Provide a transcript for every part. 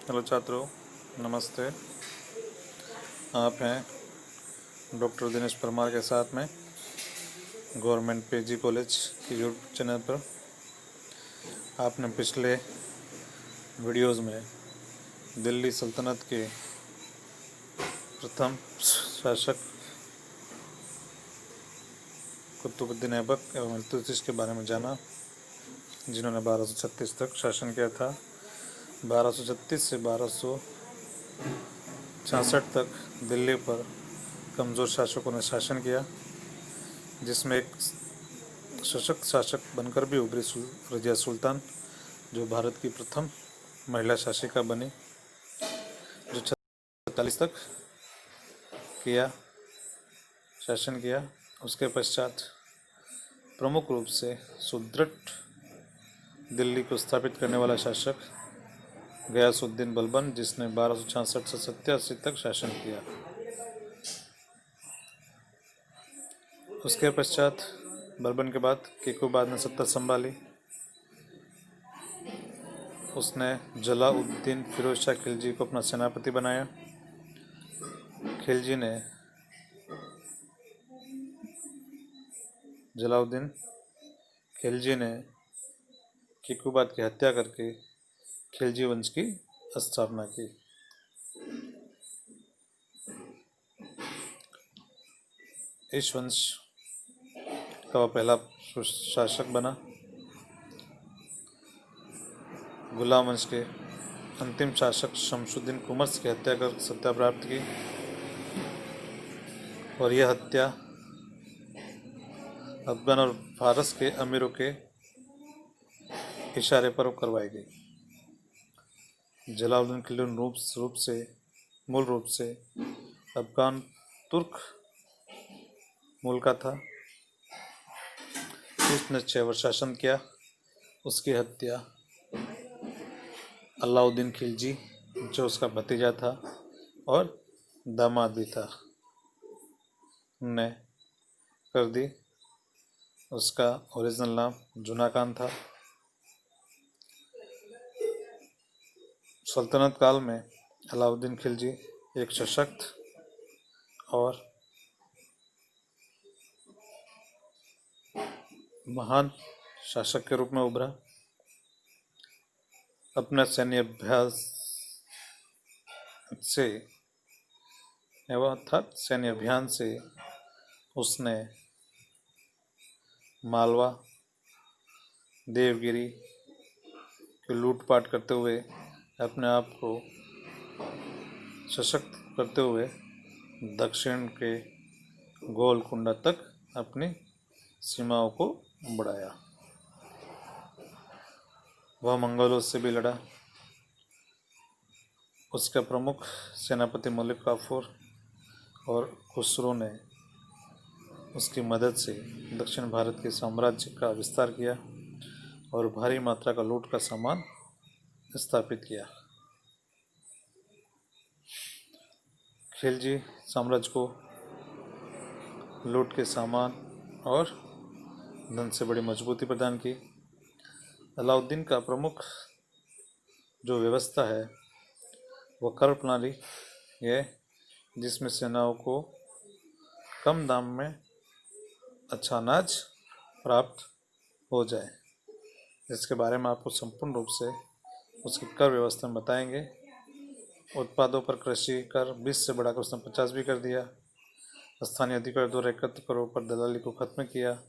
Hello छात्रों, नमस्ते। आप हैं डॉक्टर दिनेश परमार के साथ में गवर्नमेंट पीजी कॉलेज की यूट्यूब चैनल पर। आपने पिछले वीडियोस में दिल्ली सल्तनत के प्रथम शासक कुतुबुद्दीन ऐबक एवं इल्तुतमिश के बारे में जाना, जिन्होंने 1236 तक शासन किया था। 1236 से 1266 तक दिल्ली पर कमज़ोर शासकों ने शासन किया, जिसमें एक सशक्त शासक बनकर भी उभरी रजिया सुल्तान, जो भारत की प्रथम महिला शासिका बनी, जो 46 तक शासन किया। उसके पश्चात प्रमुख रूप से सुदृढ़ दिल्ली को स्थापित करने वाला शासक गयासुद्दीन बलबन, जिसने 1266 से 87 तक शासन किया। उसके पश्चात बलबन के बाद केकुबाद ने सत्ता संभाली। उसने जलाउद्दीन फिरोज शाह खिलजी को अपना सेनापति बनाया। जलाउद्दीन खिलजी ने केकुबाद की हत्या करके खिलजी वंश की स्थापना की। इस वंश का वह पहला शासक बना। गुलाम वंश के अंतिम शासक शमशुद्दीन कुमर्स की हत्या कर सत्ता प्राप्त की, और यह हत्या अफगान और फारस के अमीरों के इशारे पर करवाई गई। जलालुद्दीन खिलजी मूल रूप से अफगान तुर्क मूल का था। उसने 6 वर्ष शासन किया। उसकी हत्या अलाउद्दीन खिलजी, जो उसका भतीजा था और दामाद भी था, ने कर दी। उसका ओरिजिनल नाम जुना खान था। सल्तनत काल में अलाउद्दीन खिलजी एक सशक्त और महान शासक के रूप में उभरा। अपने सैन्य अभियान से उसने मालवा, देवगिरी की लूटपाट करते हुए अपने आप को सशक्त करते हुए दक्षिण के गोलकुंडा तक अपनी सीमाओं को बढ़ाया। वह मंगोलों से भी लड़ा। उसका प्रमुख सेनापति मलिक काफूर और खुसरो ने उसकी मदद से दक्षिण भारत के साम्राज्य का विस्तार किया और भारी मात्रा का लूट का सामान स्थापित किया। खिलजी साम्राज्य को लूट के सामान और धन से बड़ी मजबूती प्रदान की। अलाउद्दीन का प्रमुख जो व्यवस्था है वह कर प्रणाली है, जिसमें सेनाओं को कम दाम में अच्छा अनाज प्राप्त हो जाए। इसके बारे में आपको संपूर्ण रूप से उसकी कर व्यवस्था में बताएंगे। उत्पादों पर कृषि कर 20 से बढ़ाकर उसने 50 भी कर दिया। स्थानीय अधिकारी द्वारा एकत्र करों पर दलाली को खत्म किया।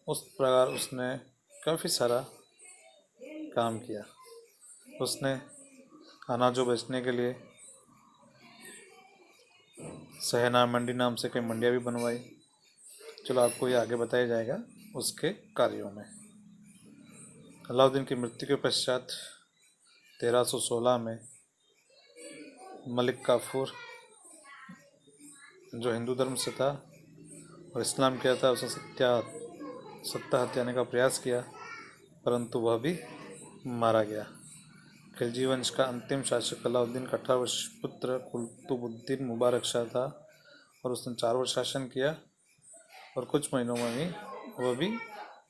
उस प्रकार उसने काफ़ी सारा काम किया। उसने अनाजों बेचने के लिए सहना मंडी नाम से कई मंडियाँ भी बनवाई। चलो आपको ये आगे बताया जाएगा उसके कार्यों में। अलाउद्दीन की मृत्यु के पश्चात 1316 में मलिक काफूर, जो हिंदू धर्म से था और इस्लाम किया था, उसने सत्ता हत्याने का प्रयास किया, परंतु वह भी मारा गया। खिलजी वंश का अंतिम शासक अलाउद्दीन का 18 वर्ष पुत्र कुतुबुद्दीन मुबारक शाह था, और उसने 4 वर्ष शासन किया और कुछ महीनों में ही वह भी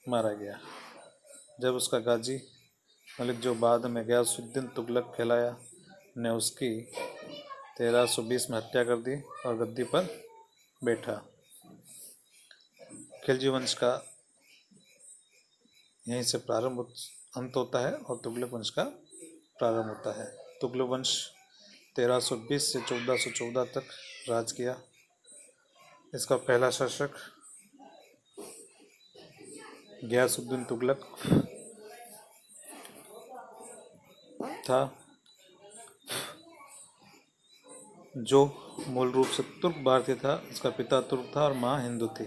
मारा गया। जब उसका गाजी मलिक जो बाद में गयासुद्दीन तुगलक कहलाया ने उसकी 1320 में हत्या कर दी और गद्दी पर बैठा। खिलजी वंश का यहीं से अंत होता है और तुगलक वंश का प्रारंभ होता है। तुगलक वंश 1320 से 1414 तक राज किया। इसका पहला शासक गयासुद्दीन तुगलक था, जो मूल रूप से तुर्क भारतीय था। उसका पिता तुर्क था और माँ हिंदू थी।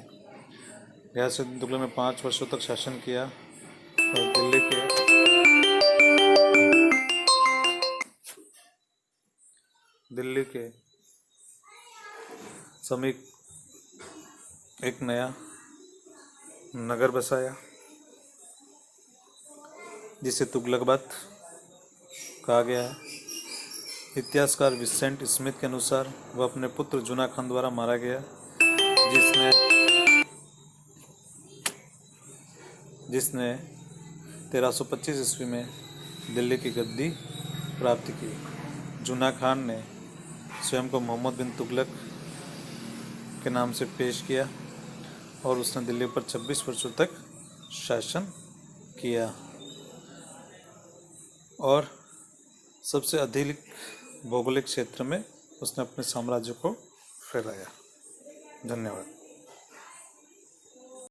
गयासुद्दीन तुगलक ने 5 वर्षों तक शासन किया और दिल्ली के समीप एक नया नगर बसाया जिसे तुगलकाबाद कहा गया है। इतिहासकार विंसेंट स्मिथ के अनुसार वह अपने पुत्र जुना खान द्वारा मारा गया, जिसने 1325 ईस्वी में दिल्ली की गद्दी प्राप्त की। जुना खान ने स्वयं को मोहम्मद बिन तुगलक के नाम से पेश किया और उसने दिल्ली पर 26 वर्षों तक शासन किया और सबसे अधिक भौगोलिक क्षेत्र में उसने अपने साम्राज्य को फैलाया। धन्यवाद।